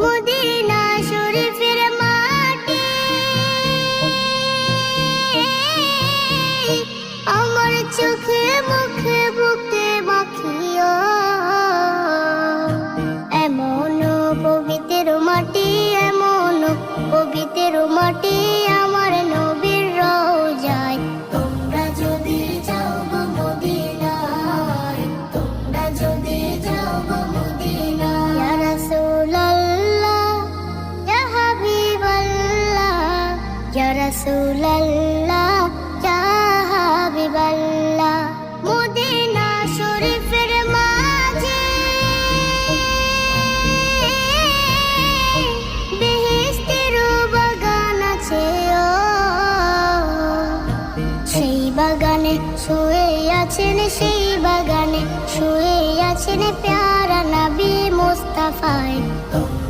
Medina শরীফের মাটি আমার চোখে মুখে বুকে মাখিও। এমন পবিত্র মাটি, এমন পবিত্র মাটি আমার নবীর রওজায়। তোমরা যদি যাও গো মদিনায়, তোমরা যদি যাও গো মদিনায়। ইয়া রাসূলুল্লাহ, ইয়া হাবিবাল্লাহ, ইয়া রাসূলুল্লাহ, ইয়া হাবিবাল্লাহ। মদিনা শরীফের মাঝে বেহেশতের বাগান আছে ও। সেই বাগানে শুয়ে আছেন, সেই বাগানে শুয়ে আছেন প্যারা নবী মুস্তাফা।